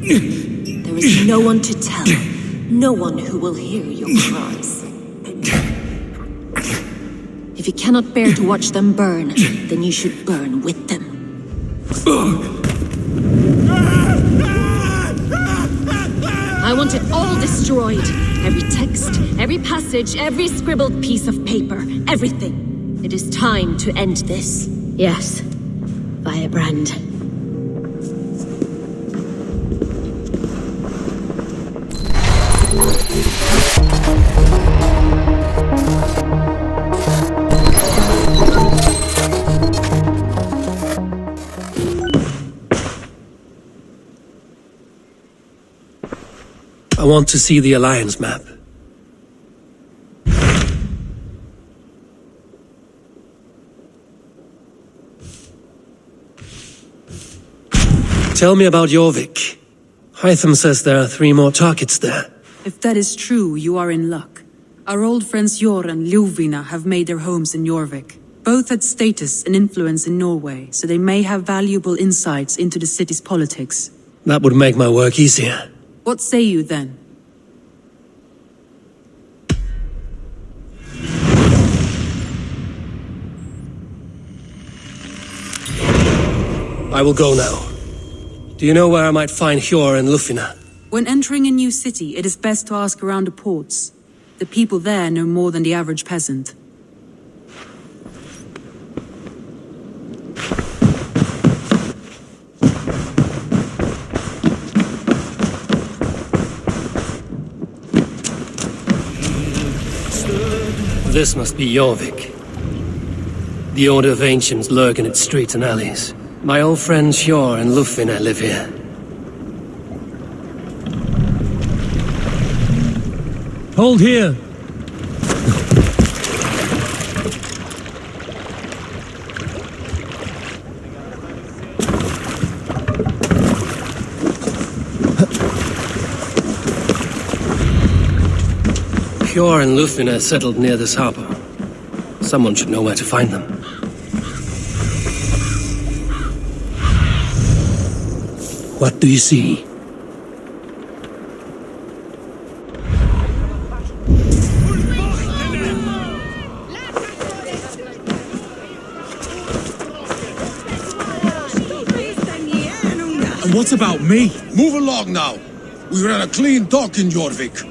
There is no one to tell, no one who will hear your cries. If you cannot bear to watch them burn, then you should burn with them. I want it all destroyed. Every text, every passage, every scribbled piece of paper, everything. It is time to end this. Yes, Firebrand. I want to see the Alliance map. Tell me about Jorvik. Hytham says there are 3 more targets there. If that is true, you are in luck. Our old friends Jor and Ljuvina have made their homes in Jorvik. Both had status and influence in Norway, so they may have valuable insights into the city's politics. That would make my work easier. What say you then? I will go now. Do you know where I might find Hjor and Lufina? When entering a new city, it is best to ask around the ports. The people there know more than the average peasant. This must be Jorvik. The Order of Ancients lurk in its streets and alleys. My old friends Hjor and Lufina live here. Hold here! Hjor and Lufina settled near this harbor. Someone should know where to find them. What do you see? And what about me? Move along now. We ran a clean talk in Jorvik.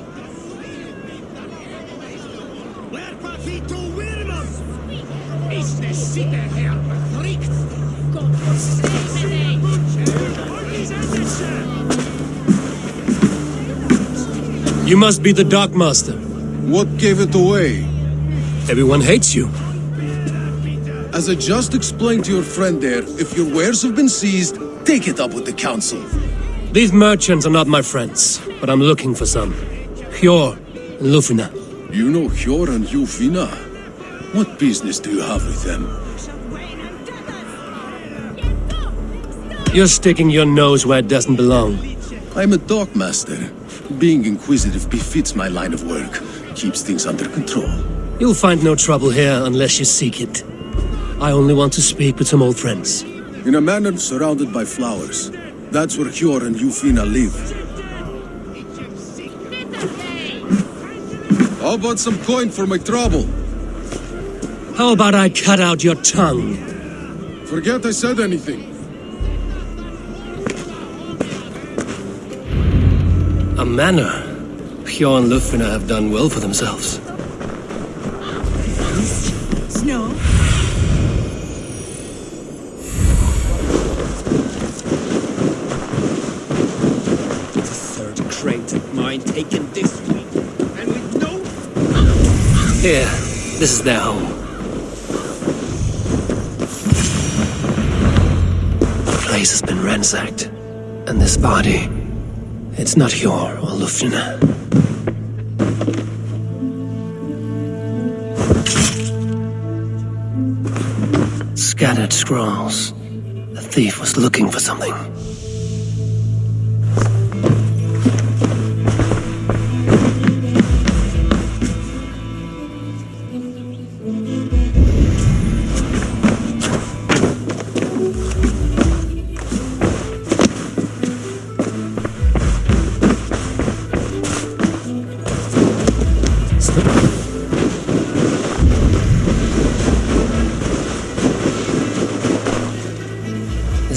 You must be the Dark Master. What gave it away? Everyone hates you. As I just explained to your friend there, if your wares have been seized, take it up with the council. These merchants are not my friends, but I'm looking for some. Hjor and Lufina. You know Hjor and Ljuvina? What business do you have with them? You're sticking your nose where it doesn't belong. I'm a dockmaster. Being inquisitive befits my line of work. Keeps things under control. You'll find no trouble here unless you seek it. I only want to speak with some old friends. In a manor surrounded by flowers. That's where Hjor and Ljuvina live. How about some coin for my trouble? How about I cut out your tongue? Forget I said anything. A manor. Hjor and Lufina have done well for themselves. Snow? It's a third crate of mine taken this week. And with no... Here, this is their home. The place has been ransacked. And this body... It's not Hjor or Lufina. Scattered scrolls. The thief was looking for something.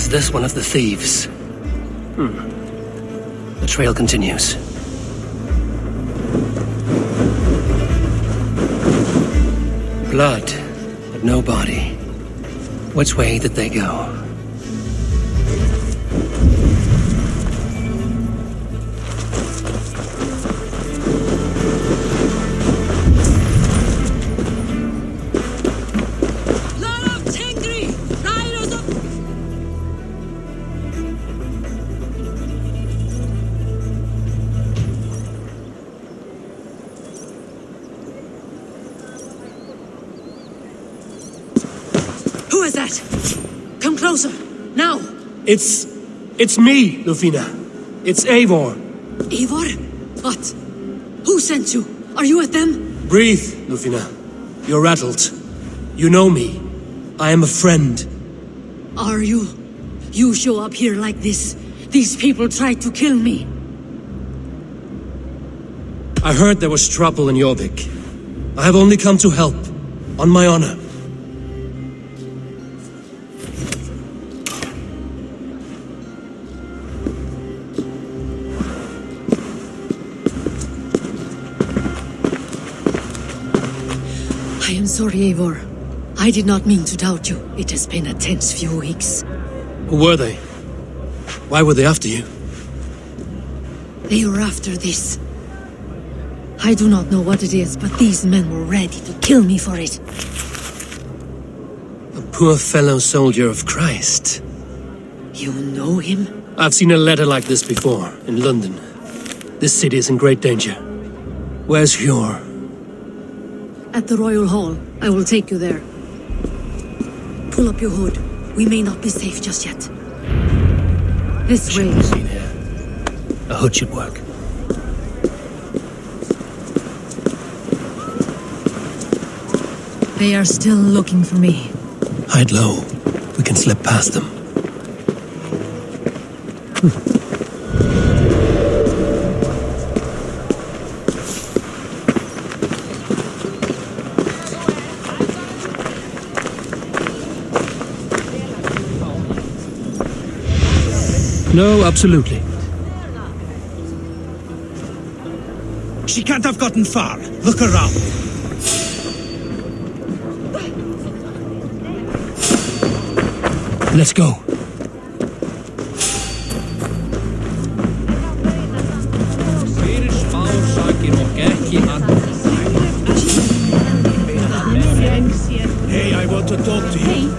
Was this one of the thieves? The trail continues. Blood, but no body. Which way did they go? Who is that? Come closer, now! It's me, Lufina. It's Eivor. Eivor? What? Who sent you? Are you with them? Breathe, Lufina. You're rattled. You know me. I am a friend. Are you? You show up here like this. These people tried to kill me. I heard there was trouble in Jorvik. I have only come to help. On my honor. I am sorry, Eivor. I did not mean to doubt you. It has been a tense few weeks. Who were they? Why were they after you? They were after this. I do not know what it is, but these men were ready to kill me for it. A poor fellow soldier of Christ. You know him? I've seen a letter like this before, in London. This city is in great danger. Where's Hjor? At the Royal Hall. I will take you there. Pull up your hood. We may not be safe just yet. This way. Shouldn't be seen here. A hood should work. They are still looking for me. Hide low. We can slip past them. No, absolutely. She can't have gotten far. Look around. Let's go. Hey, I want to talk to you.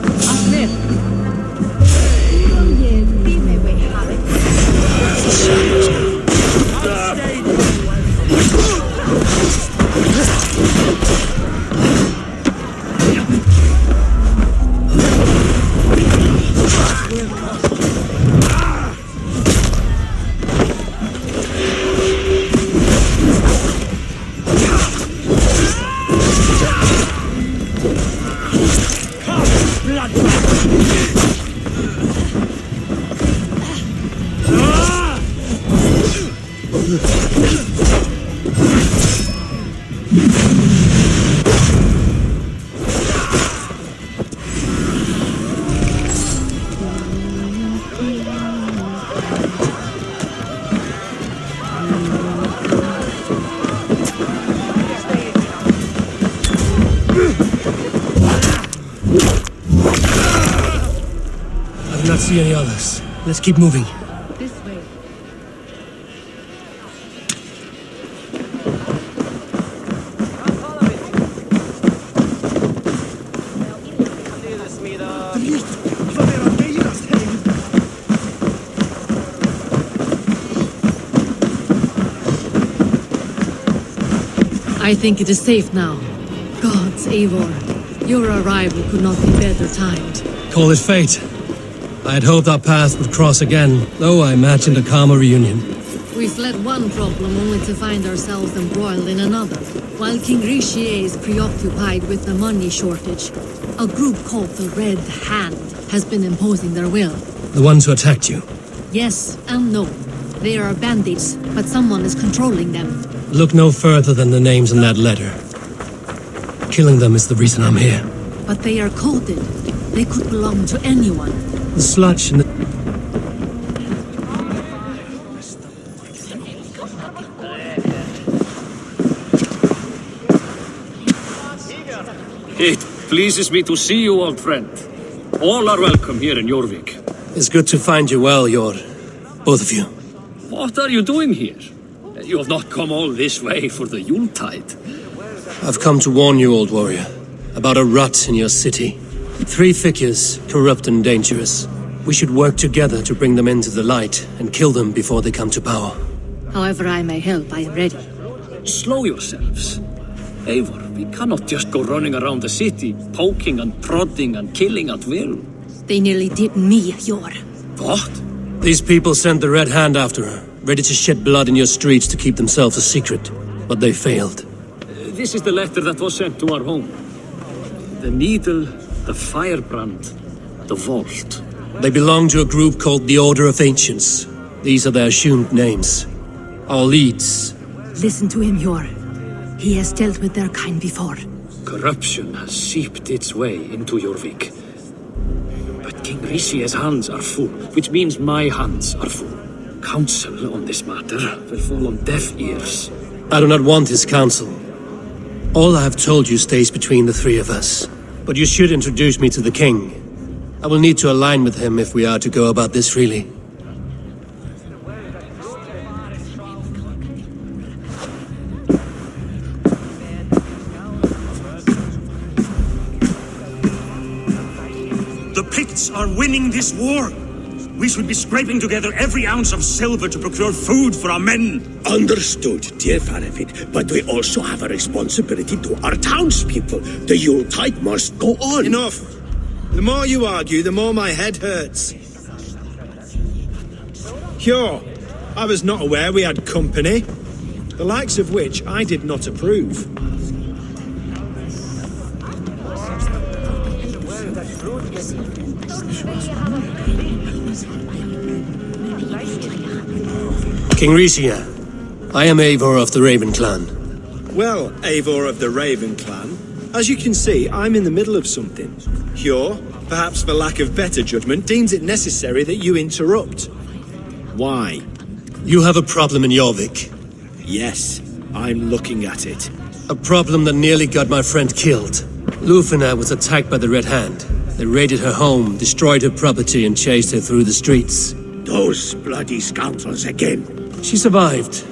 I do not see any others. Let's keep moving. This way. I think it is safe now. Gods, Eivor, your arrival could not be better timed. Call it fate. I had hoped our paths would cross again, though I imagined a calmer reunion. We fled one problem only to find ourselves embroiled in another. While King Richier is preoccupied with the money shortage, a group called the Red Hand has been imposing their will. The ones who attacked you. Yes and no. They are bandits, but someone is controlling them. Look no further than the names in that letter. Killing them is the reason I'm here. But they are coded. They could belong to anyone. The sludge and the... It pleases me to see you, old friend. All are welcome here in Jorvik. It's good to find you well, Yor. Both of you. What are you doing here? You have not come all this way for the Yuletide. I've come to warn you, old warrior, about a rot in your city. 3 figures, corrupt and dangerous. We should work together to bring them into the light and kill them before they come to power. However I may help, I am ready. Slow yourselves. Eivor, we cannot just go running around the city, poking and prodding and killing at will. They nearly did me, Yor. What? These people sent the Red Hand after her, ready to shed blood in your streets to keep themselves a secret. But they failed. This is the letter that was sent to our home. The needle, the firebrand, the vault. They belong to a group called the Order of Ancients. These are their assumed names. Our leads. Listen to him, Yor. He has dealt with their kind before. Corruption has seeped its way into Jorvik. But King Rishi's hands are full, which means my hands are full. Counsel on this matter will fall on deaf ears. I do not want his counsel. All I have told you stays between the 3 of us. But you should introduce me to the king. I will need to align with him if we are to go about this freely. The Picts are winning this war. We should be scraping together every ounce of silver to procure food for our men. Understood, dear Faravit, but we also have a responsibility to our townspeople. The Yuletide must go on. Enough! The more you argue, the more my head hurts. Sure, I was not aware we had company, the likes of which I did not approve. King Risia, I am Eivor of the Raven Clan. Well, Eivor of the Raven Clan, as you can see, I'm in the middle of something. Hjor, perhaps for lack of better judgment, deems it necessary that you interrupt. Why? You have a problem in Jorvik. Yes, I'm looking at it. A problem that nearly got my friend killed. Lufina was attacked by the Red Hand. They raided her home, destroyed her property, and chased her through the streets. Those bloody scoundrels again. She survived,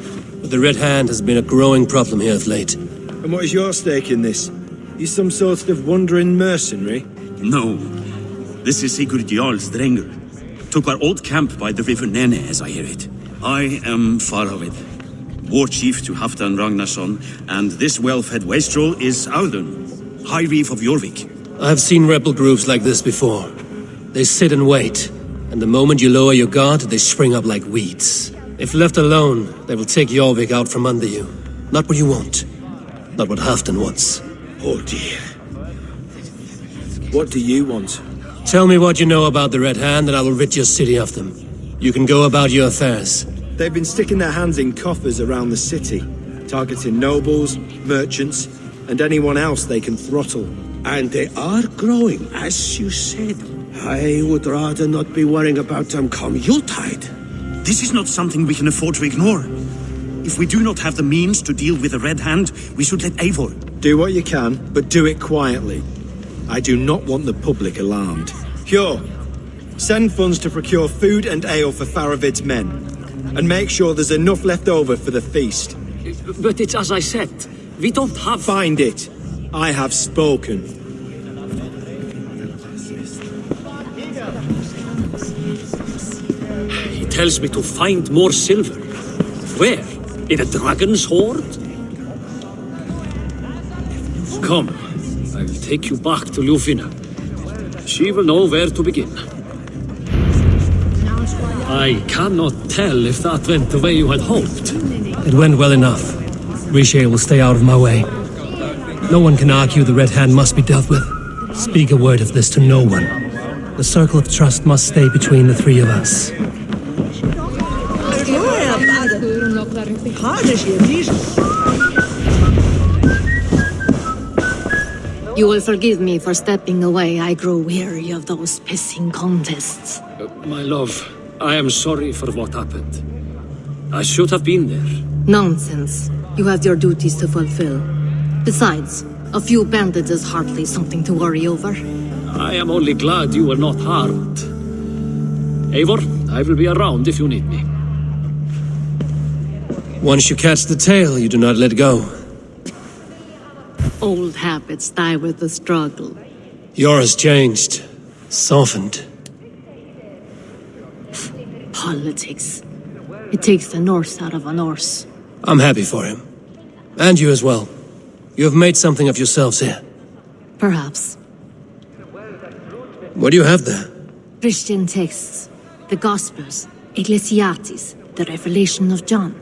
but the Red Hand has been a growing problem here of late. And what is your stake in this? You some sort of wandering mercenary? No. This is Sigurd Jarl Strenger. Took our old camp by the river Nene, as I hear it. I am Faravid, war chief to Halfdan Ragnarsson, and this well-fed wastrel is Audun, High Reef of Jorvik. I have seen rebel groups like this before. They sit and wait, and the moment you lower your guard, they spring up like weeds. If left alone, they will take Jorvik out from under you. Not what you want. Not what Halfdan wants. Oh dear. What do you want? Tell me what you know about the Red Hand, and I will rid your city of them. You can go about your affairs. They've been sticking their hands in coffers around the city, targeting nobles, merchants, and anyone else they can throttle. And they are growing, as you said. I would rather not be worrying about them come Yuletide. This is not something we can afford to ignore. If we do not have the means to deal with the Red Hand, we should let Eivor. Do what you can, but do it quietly. I do not want the public alarmed. Hjor, send funds to procure food and ale for Faravid's men. And make sure there's enough left over for the feast. But it's as I said, we don't have... Find it. I have spoken. He tells me to find more silver. Where? In a dragon's hoard? Come, I will take you back to Lufina. She will know where to begin. I cannot tell if that went the way you had hoped. It went well enough. Riche will stay out of my way. No one can argue the Red Hand must be dealt with. Speak a word of this to no one. The circle of trust must stay between the 3 of us. You will forgive me for stepping away. I grow weary of those pissing contests. My love, I am sorry for what happened. I should have been there. Nonsense. You have your duties to fulfill. Besides, a few bandits is hardly something to worry over. I am only glad you were not harmed. Eivor, I will be around if you need me. Once you catch the tail, you do not let go. Old habits die with the struggle. Yours changed. Softened. Politics. It takes the Norse out of a Norse. I'm happy for him. And you as well. You have made something of yourselves here. Perhaps. What do you have there? Christian texts. The Gospels. Ecclesiastes. The Revelation of John.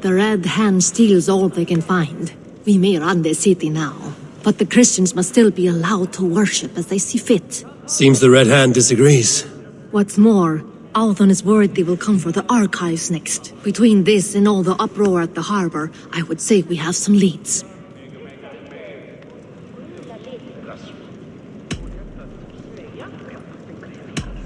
The Red Hand steals all they can find. We may run the city now, but the Christians must still be allowed to worship as they see fit. Seems the Red Hand disagrees. What's more, Alton is worried they will come for the archives next. Between this and all the uproar at the harbor, I would say we have some leads.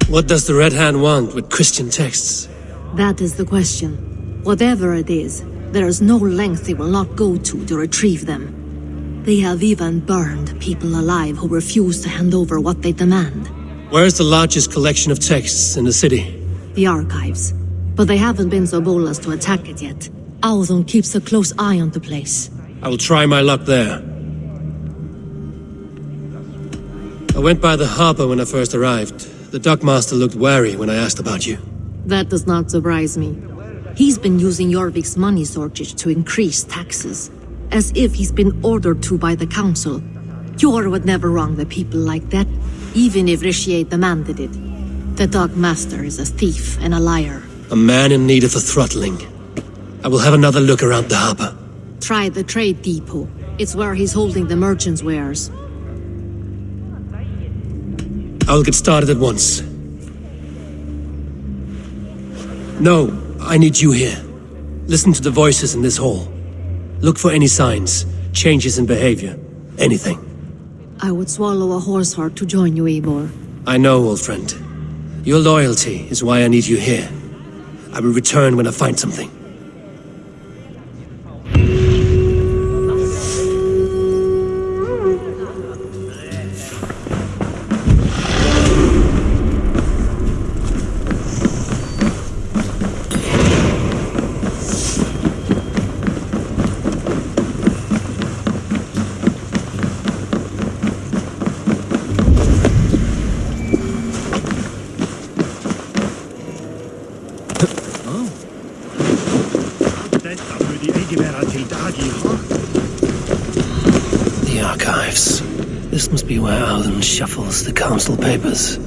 What does the Red Hand want with Christian texts? That is the question. Whatever it is, there is no length they will not go to retrieve them. They have even burned people alive who refuse to hand over what they demand. Where is the largest collection of texts in the city? The archives. But they haven't been so bold as to attack it yet. Alton keeps a close eye on the place. I will try my luck there. I went by the harbor when I first arrived. The dockmaster looked wary when I asked about you. That does not surprise me. He's been using Jorvik's money shortage to increase taxes, as if he's been ordered to by the council. Jor would never wrong the people like that, even if Rishier demanded it. The dockmaster is a thief and a liar. A man in need of a throttling. I will have another look around the harbor. Try the trade depot. It's where he's holding the merchants' wares. I will get started at once. No, I need you here. Listen to the voices in this hall. Look for any signs, changes in behavior, anything. I would swallow a horse heart to join you, Eivor. I know, old friend. Your loyalty is why I need you here. I will return when I find something. The archives. This must be where Alden shuffles the council papers.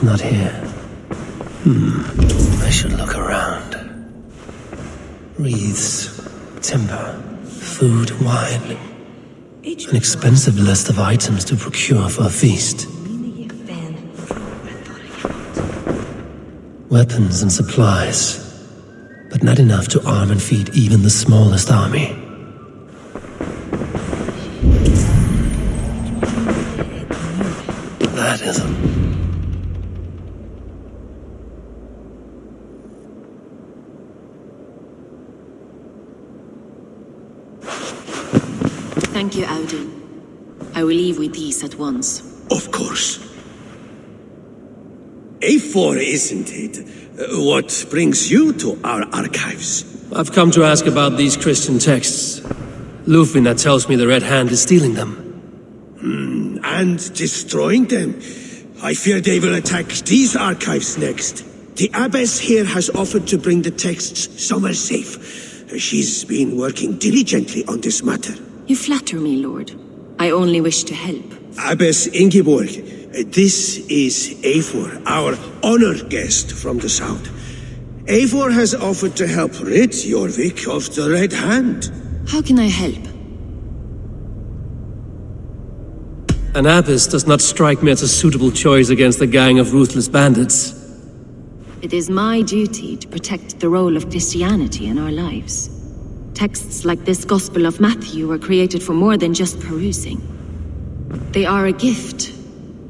Not here. I should look around. Wreaths, timber, food, wine. An expensive list of items to procure for a feast. Weapons and supplies, but not enough to arm and feed even the smallest army. That isn't. Thank you, Audun. I will leave with these at once. Of course. A4, isn't it? What brings you to our archives? I've come to ask about these Christian texts. Lufvina tells me the Red Hand is stealing them. And destroying them. I fear they will attack these archives next. The abbess here has offered to bring the texts somewhere safe. She's been working diligently on this matter. You flatter me, Lord. I only wish to help. Abbess Ingeborg, this is Eivor, our honored guest from the south. Eivor has offered to help rid Jorvik of the Red Hand. How can I help? An abbess does not strike me as a suitable choice against a gang of ruthless bandits. It is my duty to protect the role of Christianity in our lives. Texts like this Gospel of Matthew were created for more than just perusing. They are a gift.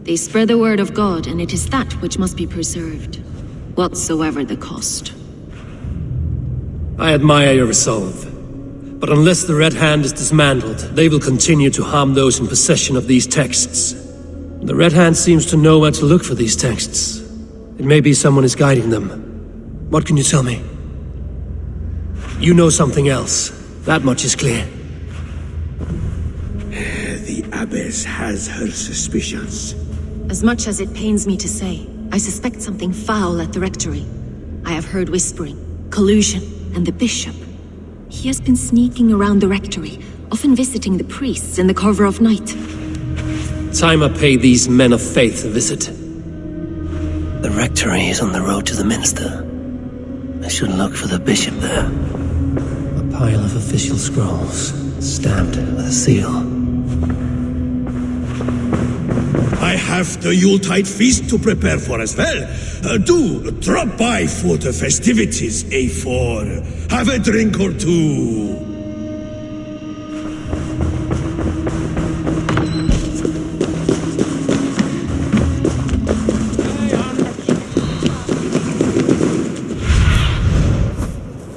They spread the word of God, and it is that which must be preserved, whatsoever the cost. I admire your resolve. But unless the Red Hand is dismantled, they will continue to harm those in possession of these texts. The Red Hand seems to know where to look for these texts. It may be someone is guiding them. What can you tell me? You know something else. That much is clear. The abbess has her suspicions. As much as it pains me to say, I suspect something foul at the rectory. I have heard whispering, collusion, and the bishop. He has been sneaking around the rectory, often visiting the priests in the cover of night. Time I pay these men of faith a visit. The rectory is on the road to the minster. I should look for the bishop there. A pile of official scrolls, stamped with a seal. I have the Yuletide feast to prepare for as well. Do drop by for the festivities, A4. Have a drink or two.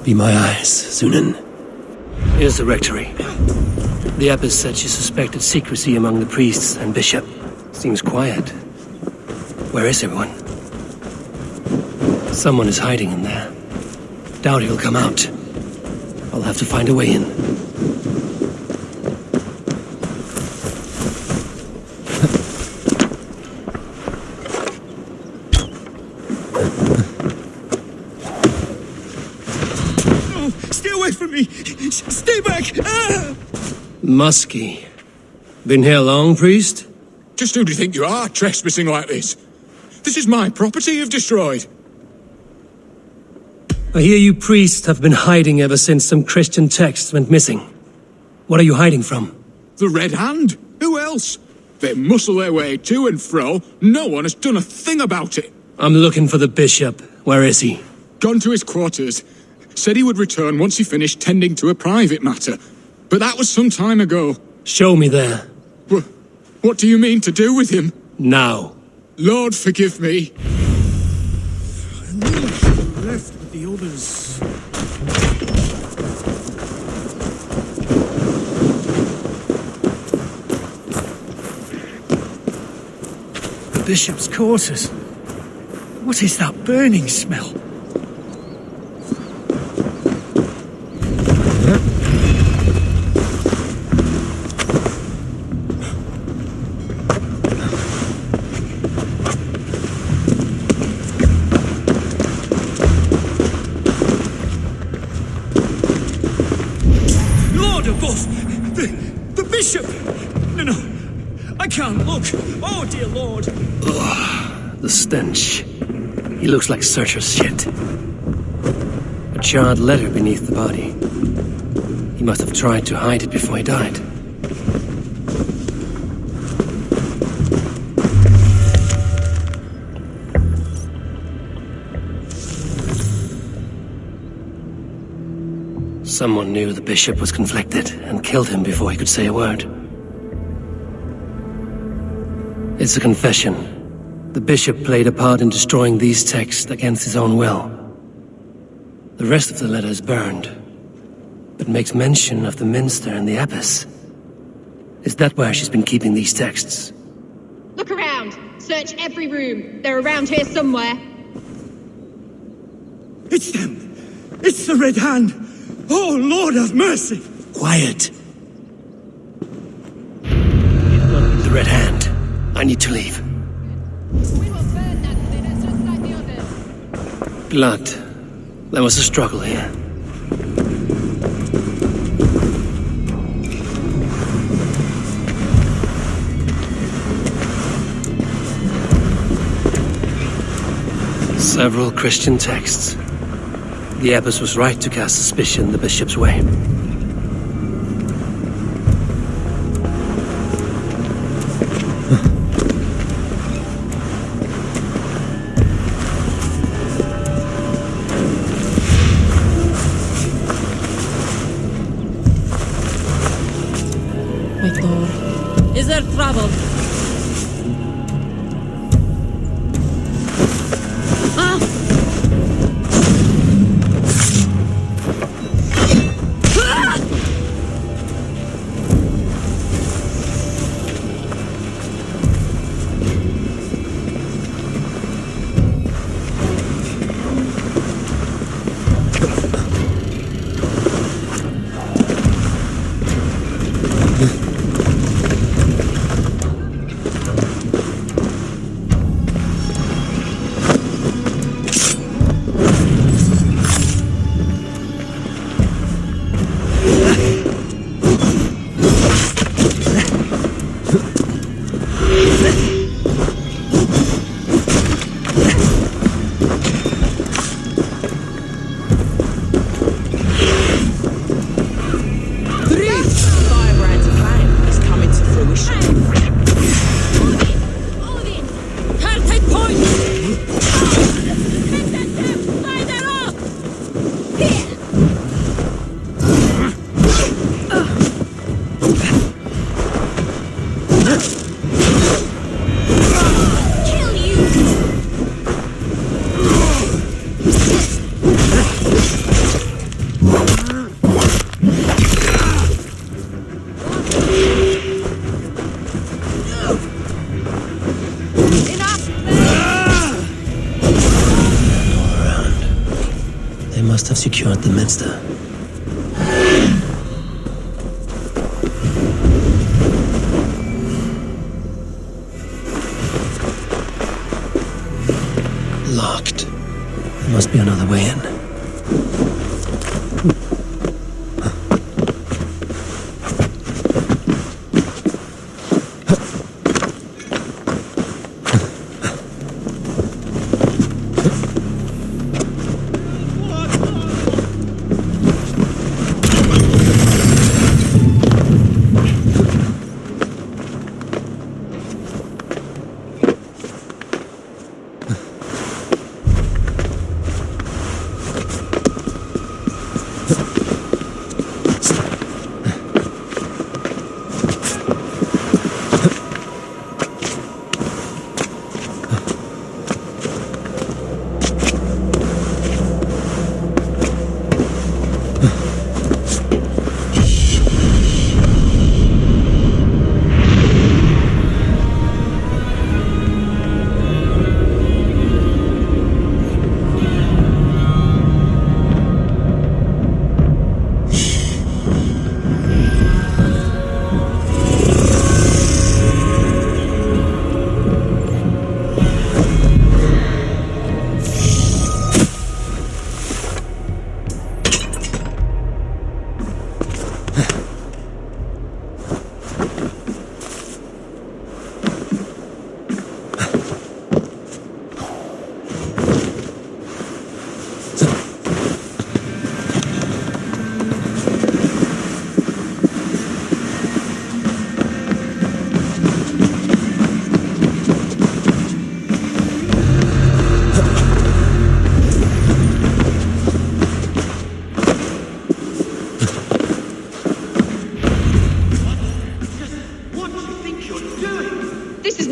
Be my eyes, Sunan. Here's the rectory. The abbess said she suspected secrecy among the priests and bishop. Seems quiet. Where is everyone? Someone is hiding in there. Doubt he'll come out. I'll have to find a way in. Stay away from me! Stay back! Ah! Muskie. Been here long, priest? Just who do you think you are, trespassing like this? This is my property you've destroyed. I hear you priests have been hiding ever since some Christian texts went missing. What are you hiding from? The Red Hand? Who else? They muscle their way to and fro. No one has done a thing about it. I'm looking for the bishop. Where is he? Gone to his quarters. Said he would return once he finished tending to a private matter. But that was some time ago. Show me there. What do you mean to do with him? Now. Lord, forgive me. I knew I should have left with the others. The bishop's quarters. What is that burning smell? The bishop! No, I can't look. Oh, dear Lord. Ugh, the stench. He looks like Searcher's shit. A charred letter beneath the body. He must have tried to hide it before he died. Someone knew the bishop was conflicted and killed him before he could say a word. It's a confession. The bishop played a part in destroying these texts against his own will. The rest of the letter is burned, but makes mention of the minster and the abbess. Is that where she's been keeping these texts? Look around. Search every room. They're around here somewhere. It's them! It's the Red Hand! Oh, Lord have mercy! Quiet. The Red Hand. I need to leave. Blood. There was a struggle here. Several Christian texts. The abbess was right to cast suspicion the bishop's way. Is there trouble? Must have secured the minster. Locked. There must be another way in.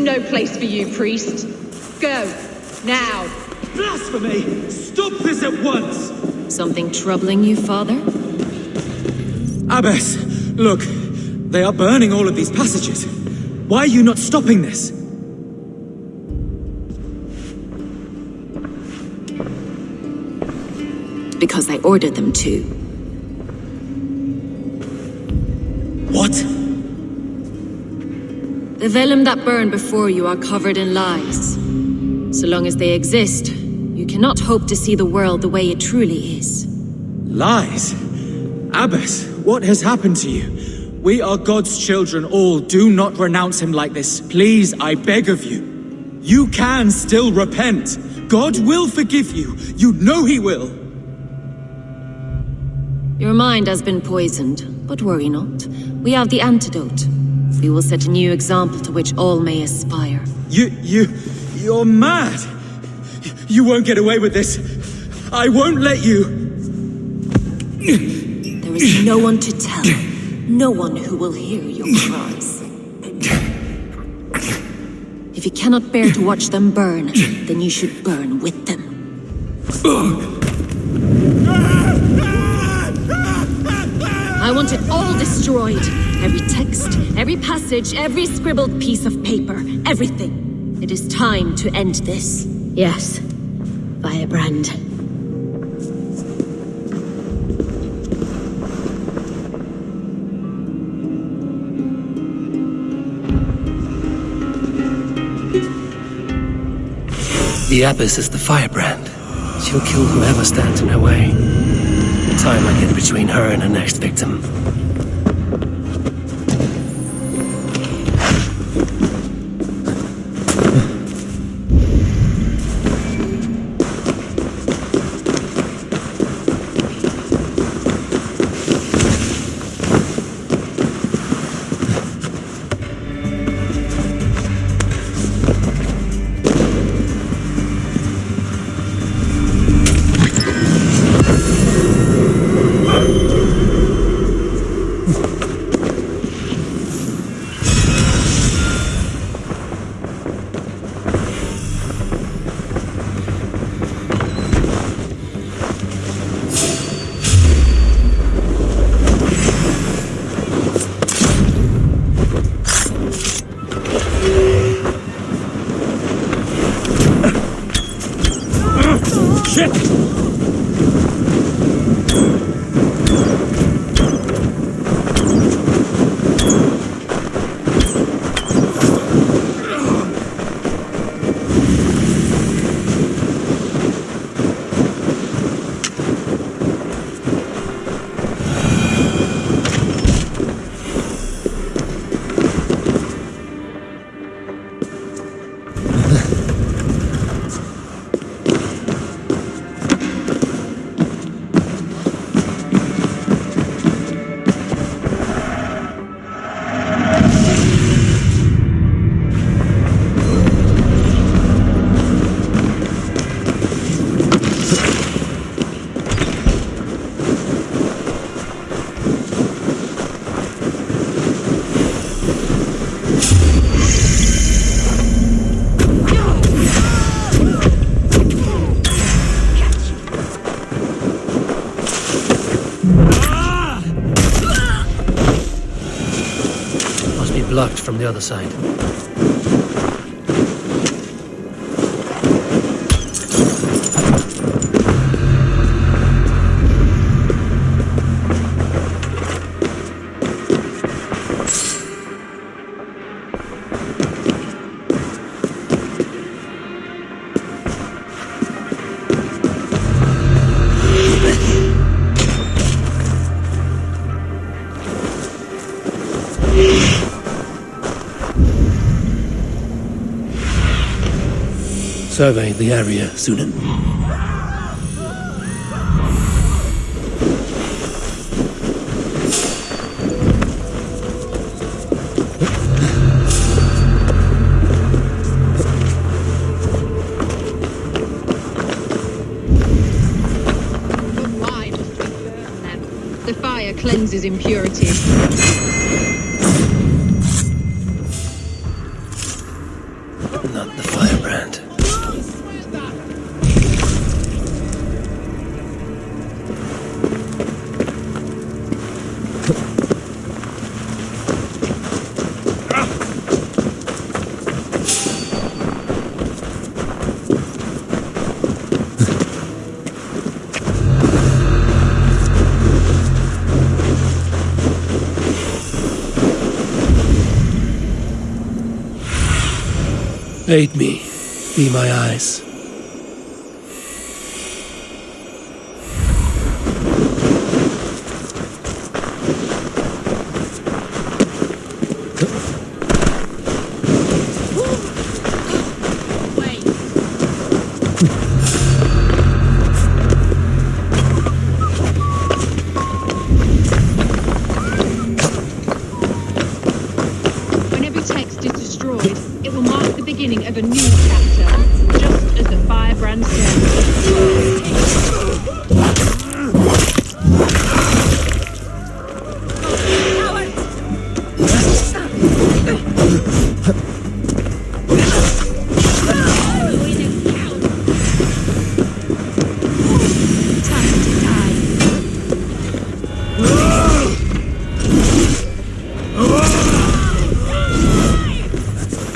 no place for you, priest. Go, now. Blasphemy! Stop this at once! Something troubling you, Father? Abbess, look. They are burning all of these passages. Why are you not stopping this? Because I ordered them to. What? The vellum that burn before you are covered in lies. So long as they exist, you cannot hope to see the world the way it truly is. Lies? Abbess, what has happened to you? We are God's children all. Do not renounce him like this. Please, I beg of you. You can still repent. God will forgive you. You know he will. Your mind has been poisoned, but worry not. We have the antidote. We will set a new example to which all may aspire. You're mad. You won't get away with this. I won't let you. There is no one to tell. No one who will hear your cries. If you cannot bear to watch them burn, then you should burn with them. I want it all destroyed. Every text, every passage, every scribbled piece of paper, everything. It is time to end this. Yes, Firebrand. The Abbess is the firebrand. She'll kill whoever stands in her way. Time I get between her and her next victim. Blocked from the other side. Survey the area, Sunan. Why must we burn them? The fire cleanses impurity. Not the firebrand. Aid me. Be my eyes. When every text is destroyed, it will mark the beginning of a new chapter, just as the firebrand said.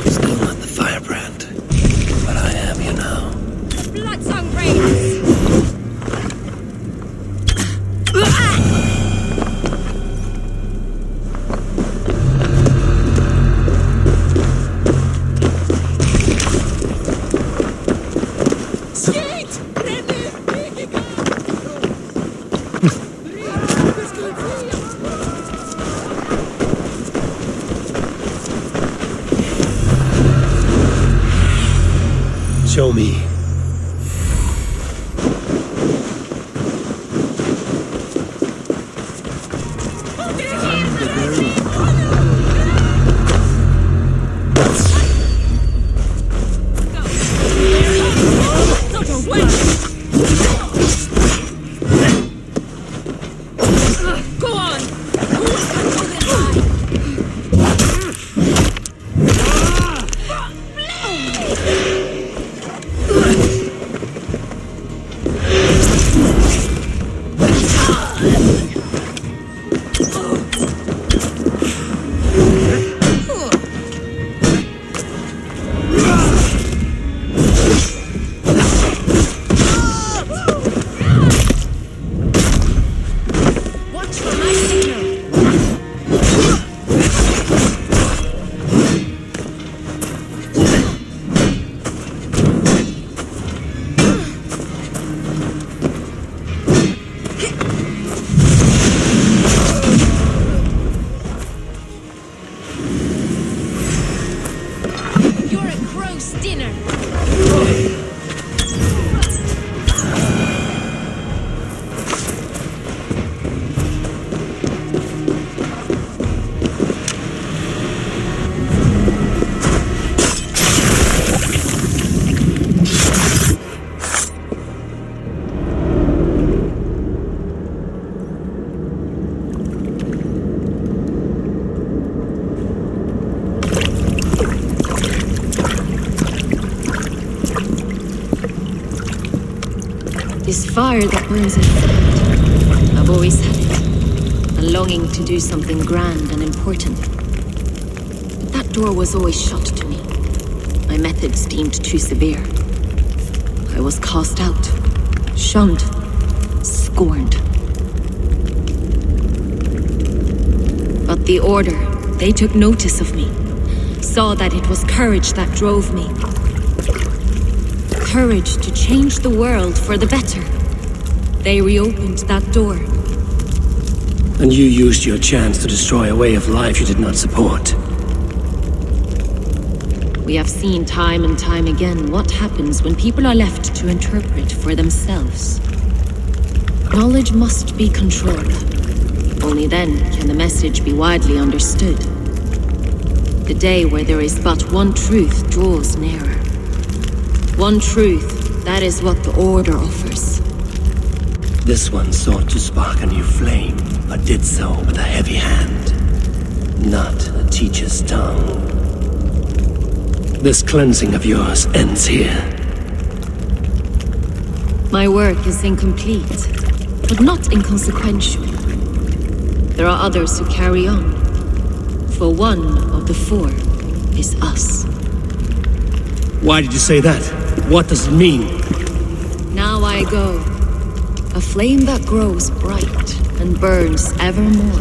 Still not the firebrand, but I am you now. Blood-song raiders! Show me. Go on! This fire that burns inside. I've always had it. A longing to do something grand and important. But that door was always shut to me. My methods deemed too severe. I was cast out, shunned, scorned. But the Order, they took notice of me. Saw that it was courage that drove me. Courage to change the world for the better. They reopened that door. And you used your chance to destroy a way of life you did not support. We have seen time and time again what happens when people are left to interpret for themselves. Knowledge must be controlled. Only then can the message be widely understood. The day where there is but one truth draws nearer. One truth, that is what the Order offers. This one sought to spark a new flame, but did so with a heavy hand, not a teacher's tongue. This cleansing of yours ends here. My work is incomplete, but not inconsequential. There are others who carry on. For one of the four is us. Why did you say that? What does it mean? Now I go. A flame that grows bright and burns ever more,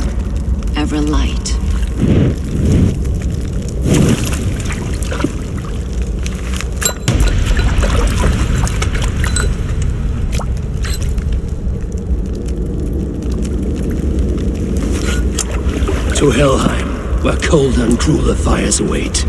ever light. To Helheim, where cold and crueler fires await.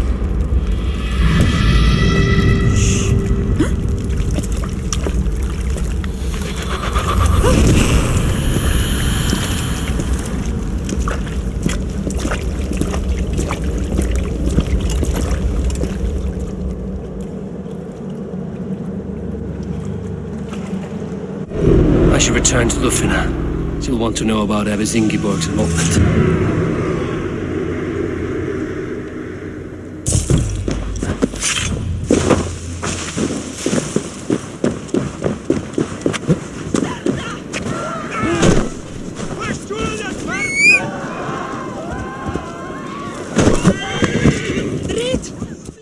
I should return to Lufina. She'll want to know about Abbess Ingeborg's involvement.